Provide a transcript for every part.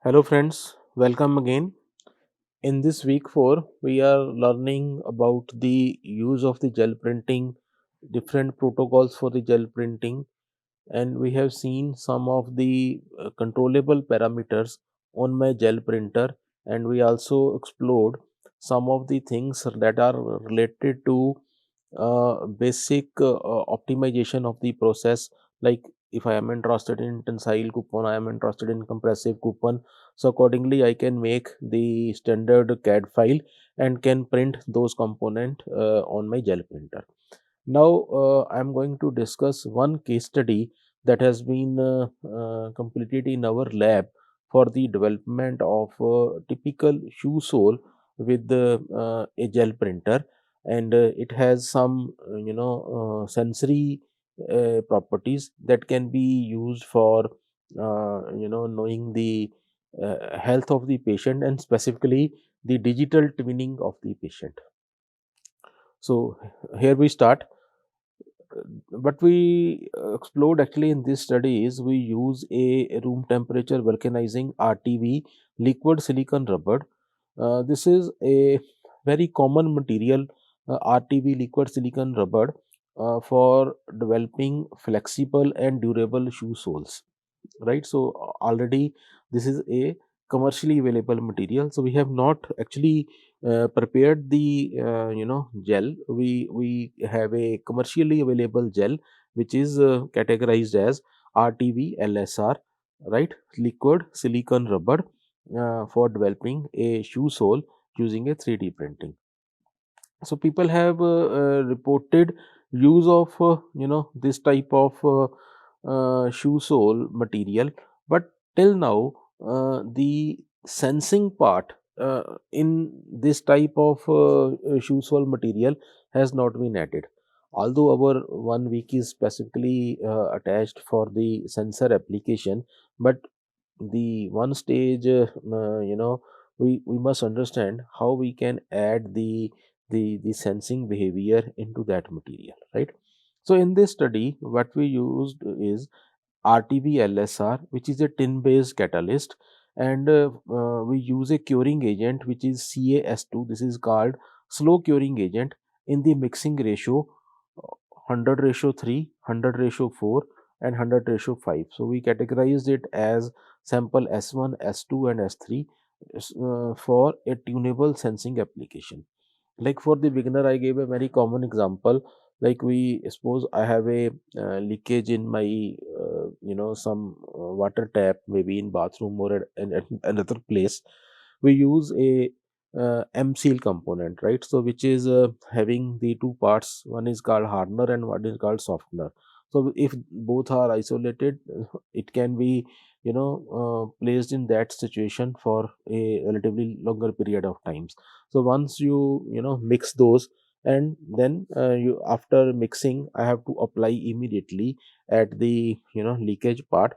Hello friends, welcome again. In this week 4, we are learning about the use of the gel printing, different protocols for the gel printing, and we have seen some of the controllable parameters on my gel printer, and we also explored some of the things that are related to basic optimization of the process. Like if I am interested in tensile coupon, I am interested in compressive coupon, so accordingly I can make the standard CAD file and can print those component on my gel printer. Now I am going to discuss one case study that has been completed in our lab for the development of typical shoe sole with a gel printer, and it has some sensory properties that can be used for knowing the health of the patient, and specifically the digital twinning of the patient. So here we start. What we explored actually in this study is we use a room temperature vulcanizing RTV liquid silicon rubber. This is a very common material, RTV liquid silicon rubber, for developing flexible and durable shoe soles, right? So already this is a commercially available material, so we have not actually prepared the gel. We have a commercially available gel which is categorized as RTV LSR, right? Liquid silicon rubber, for developing a shoe sole using a 3D printing. So people have reported use of this type of shoe sole material, but till now the sensing part in this type of shoe sole material has not been added. Although our one week is specifically attached for the sensor application, but the one stage we must understand how we can add the sensing behavior into that material, right? So in this study what we used is RTV LSR, which is a tin based catalyst, and we use a curing agent which is CaS2. This is called slow curing agent in the mixing ratio 100 ratio 3, 100 ratio 4, and 100 ratio 5. So we categorized it as sample S1, S2, and S3 for a tunable sensing application. Like for the beginner, I gave a very common example. Like we suppose I have a leakage in my some water tap, maybe in bathroom or at another place. We use a M seal component, right? So which is having the two parts. One is called hardener and one is called softener. So if both are isolated, it can be placed in that situation for a relatively longer period of times. So once you mix those, and then you after mixing I have to apply immediately at the leakage part.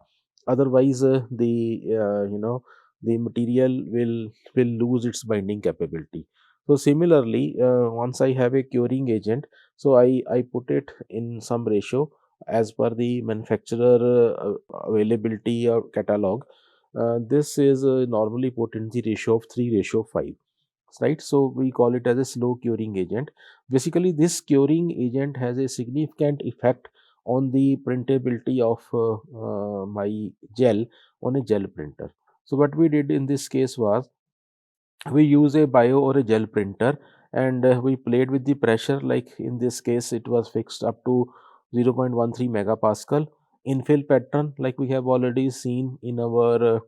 Otherwise the material will lose its binding capability. So similarly, once I have a curing agent, so I put it in some ratio as per the manufacturer availability or catalog. This is normally put in the ratio of 3 ratio 5, right? So we call it as a slow curing agent. Basically this curing agent has a significant effect on the printability of my gel on a gel printer. So what we did in this case was we use a bio or a gel printer, and we played with the pressure. Like in this case it was fixed up to 0.13 megapascal. Infill pattern, like we have already seen in our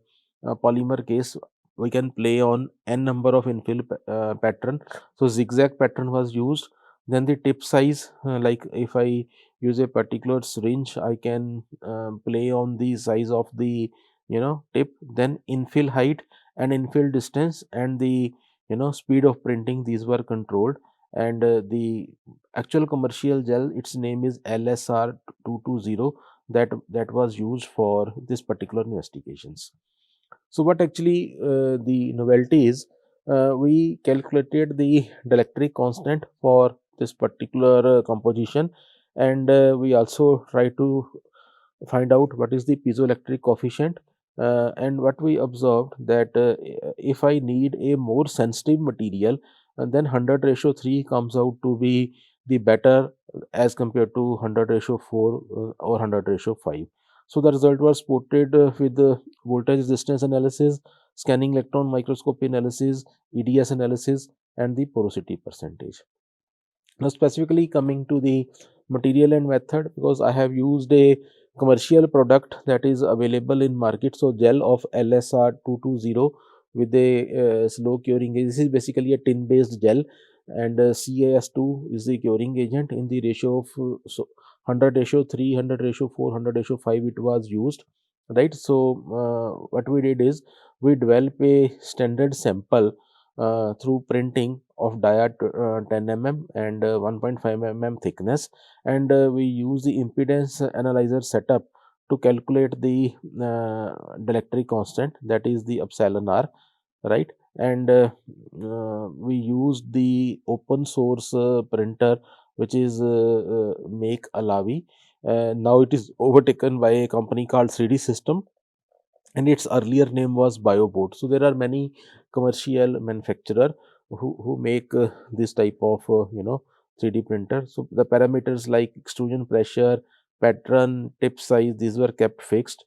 polymer case, we can play on n number of infill pattern. So zigzag pattern was used. Then the tip size, like if I use a particular syringe, I can play on the size of the tip. Then infill height and infill distance and the speed of printing, these were controlled. And the actual commercial gel, its name is LSR 220, that was used for this particular investigations. So what actually the novelty is, we calculated the dielectric constant for this particular composition, and we also try to find out what is the piezoelectric coefficient And what we observed that if I need a more sensitive material, then 100 ratio 3 comes out to be the better as compared to 100 ratio 4 or 100 ratio 5. So the result was plotted with the voltage resistance analysis, scanning electron microscopy analysis, EDS analysis, and the porosity percentage. Now, specifically coming to the material and method, because I have used a commercial product that is available in market, so gel of LSR 220 with a slow curing agent. This is basically a tin based gel, and CAS2 is the curing agent in the ratio of 100 ratio 3, 100 ratio 4, 100 ratio 5 it was used, right. So what we did is we develop a standard sample through printing of dia 10 mm and 1.5 mm thickness, and we use the impedance analyzer setup to calculate the dielectric constant, that is the epsilon r, right. And we use the open source printer, which is make Alavi. Now it is overtaken by a company called 3D System, and its earlier name was BioBoat. So there are many commercial manufacturer who make this type of 3D printer. So the parameters like extrusion pressure, pattern, tip size, these were kept fixed.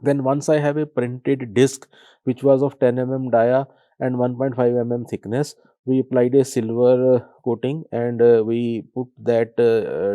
Then once I have a printed disc which was of 10 mm dia and 1.5 mm thickness, we applied a silver coating, and we put that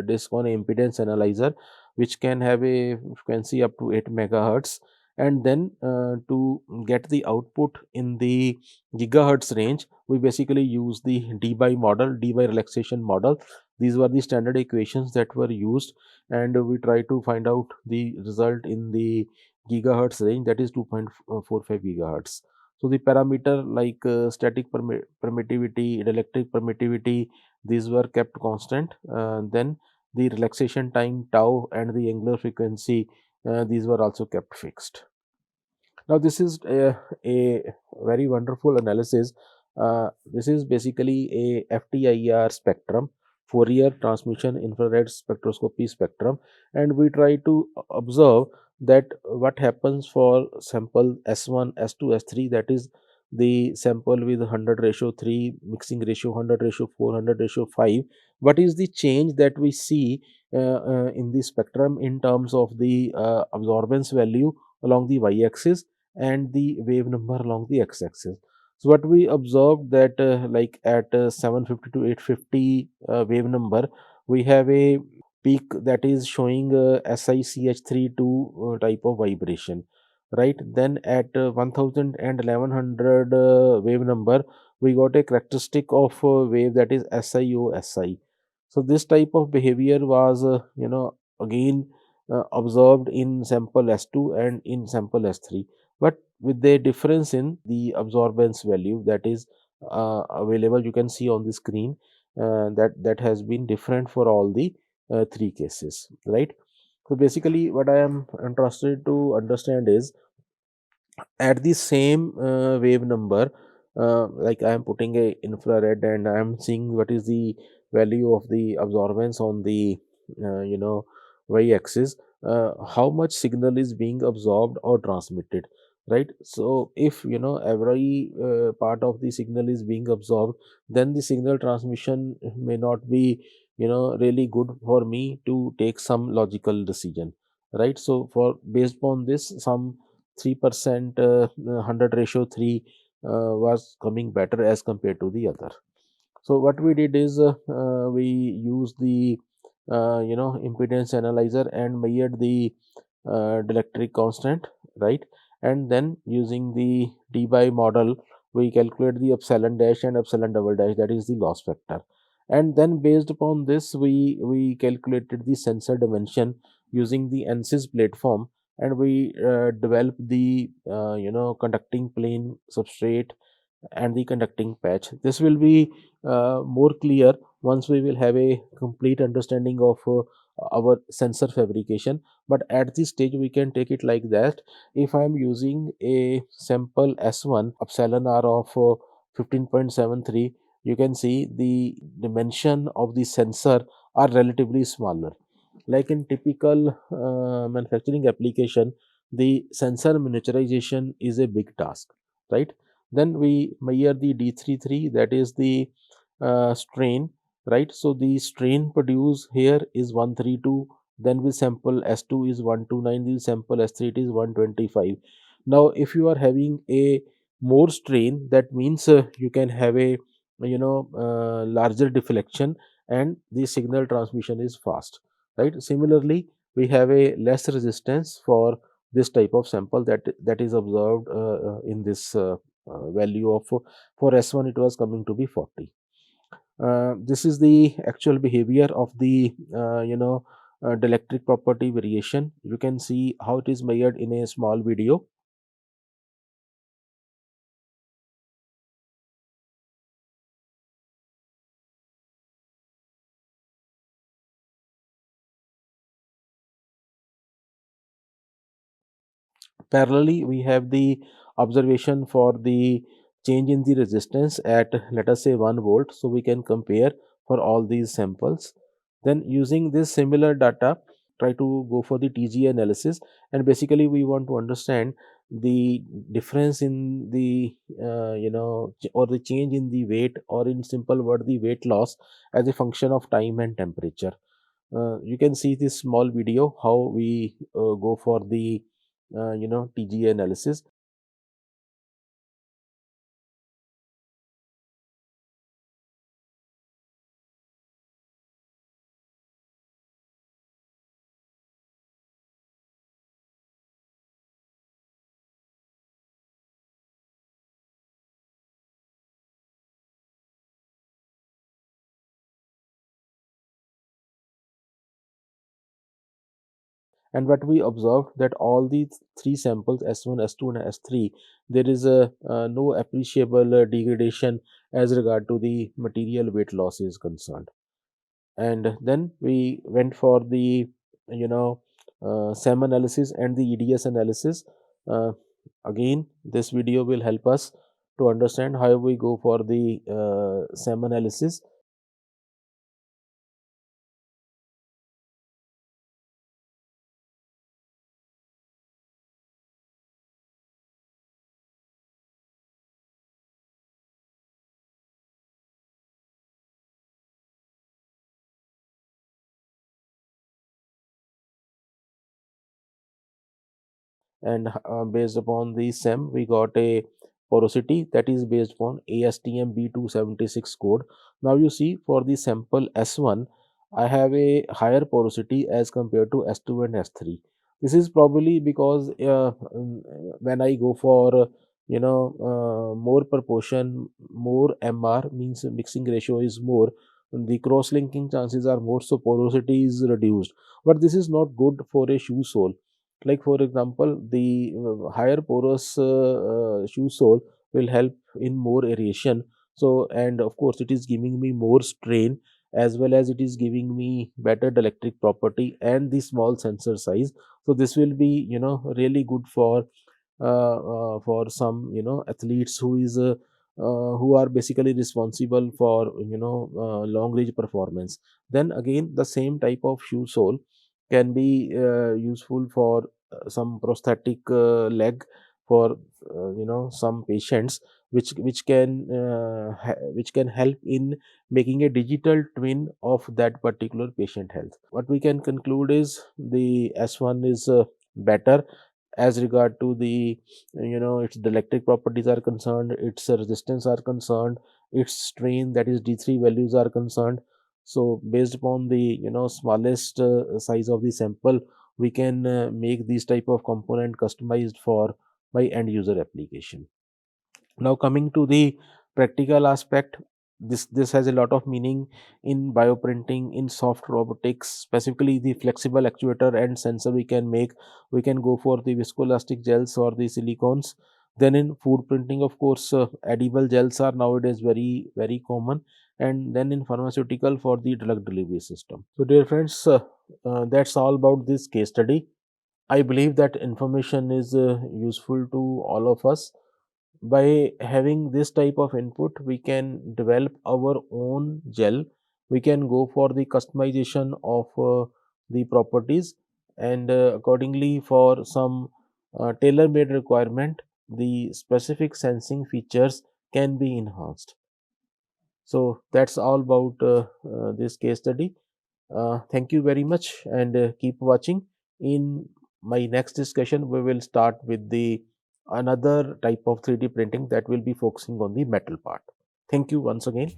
disc on a impedance analyzer which can have a frequency up to 8 megahertz. And then to get the output in the gigahertz range, we basically use the debye model, debye relaxation model. These were the standard equations that were used, and we try to find out the result in the gigahertz range, that is 2.45 gigahertz. So the parameter like static permittivity, electric permittivity, these were kept constant. Then the relaxation time tau and the angular frequency, these were also kept fixed. Now this is a very wonderful analysis. This is basically a FTIR spectrum, Fourier transmission infrared spectroscopy spectrum, and we try to observe that what happens for sample S1, S2, S3, that is the sample with 100 ratio 3, mixing ratio 100 ratio 4, 100 ratio 5. What is the change that we see in the spectrum in terms of the absorbance value along the y-axis and the wave number along the x-axis. So what we observed that like at 750 to 850 wave number, we have a peak that is showing SiCH32 type of vibration, right. Then at 1000 and 1100 wave number, we got a characteristic of wave that is SiOSi. So this type of behavior was again observed in sample S2 and in sample S3, but with the difference in the absorbance value that is available, you can see on the screen, that has been different for all the three cases, right. So basically what I am interested to understand is, at the same wave number, like I am putting a infrared and I am seeing what is the value of the absorbance on the y-axis, how much signal is being absorbed or transmitted, right. So if every part of the signal is being absorbed, then the signal transmission may not be really good for me to take some logical decision, right. So for based upon this, some 3% 100 ratio 3 was coming better as compared to the other. So what we did is we used the impedance analyzer and measured the dielectric constant, right. And then using the debye model, we calculate the epsilon dash and epsilon double dash, that is the loss factor. And then based upon this, we calculated the sensor dimension using the ANSYS platform, and we developed the conducting plane substrate and the conducting patch. This will be more clear once we will have a complete understanding of our sensor fabrication. But at this stage, we can take it like that. If I am using a sample S1 epsilon r of 15.73, you can see the dimension of the sensor are relatively smaller. Like in typical manufacturing application, the sensor miniaturization is a big task, right? Then we measure the D33, that is the strain, right? So the strain produced here is 132. Then we sample S2 is 129, the sample S3 it is 125. Now if you are having a more strain, that means you can have a larger deflection, and the signal transmission is fast, right? Similarly, we have a less resistance for this type of sample, that is observed in this value of, for S1 it was coming to be 40. This is the actual behavior of the dielectric property variation. You can see how it is measured in a small video. Parallelly, we have the observation for the change in the resistance at, let us say, 1 volt. So we can compare for all these samples. Then using this similar data, try to go for the TG analysis, and basically we want to understand the difference in the or the change in the weight, or in simple word the weight loss, as a function of time and temperature. You can see this small video how we go for the TGA analysis. And what we observed, that all these three samples, S1, S2 and S3, there is a no appreciable degradation as regard to the material weight loss is concerned. And then we went for the SEM analysis and the EDS analysis. uh, Again, this video will help us to understand how we go for the SEM analysis. And based upon the SEM, we got a porosity that is based upon ASTM B276 code. Now you see, for the sample S1, I have a higher porosity as compared to S2 and S3. This is probably because when I go for more proportion, more MR, means mixing ratio is more, the cross linking chances are more, so porosity is reduced. But this is not good for a shoe sole. Like for example, the higher porous shoe sole will help in more aeration. So, and of course it is giving me more strain, as well as it is giving me better dielectric property and the small sensor size. So this will be really good for some athletes who are basically responsible for long range performance. Then again, the same type of shoe sole can be useful for some prosthetic leg, for some patients, which can help in making a digital twin of that particular patient health. What we can conclude is the S1 is better as regard to the its dielectric properties are concerned, its resistance are concerned, its strain, that is D3 values, are concerned. So based upon the smallest size of the sample, we can make these type of component customized for my end user application. Now coming to the practical aspect, this has a lot of meaning in bioprinting, in soft robotics, specifically the flexible actuator and sensor we can make. We can go for the viscoelastic gels or the silicones. Then in food printing, of course, edible gels are nowadays very common. And then in pharmaceutical, for the drug delivery system. So dear friends, that's all about this case study. I believe that information is useful to all of us. By having this type of input, we can develop our own gel. We can go for the customization of the properties, and accordingly, for some tailor-made requirement, the specific sensing features can be enhanced. So that's all about this case study. Thank you very much and keep watching. In my next discussion, we will start with the another type of 3D printing that will be focusing on the metal part. Thank you once again.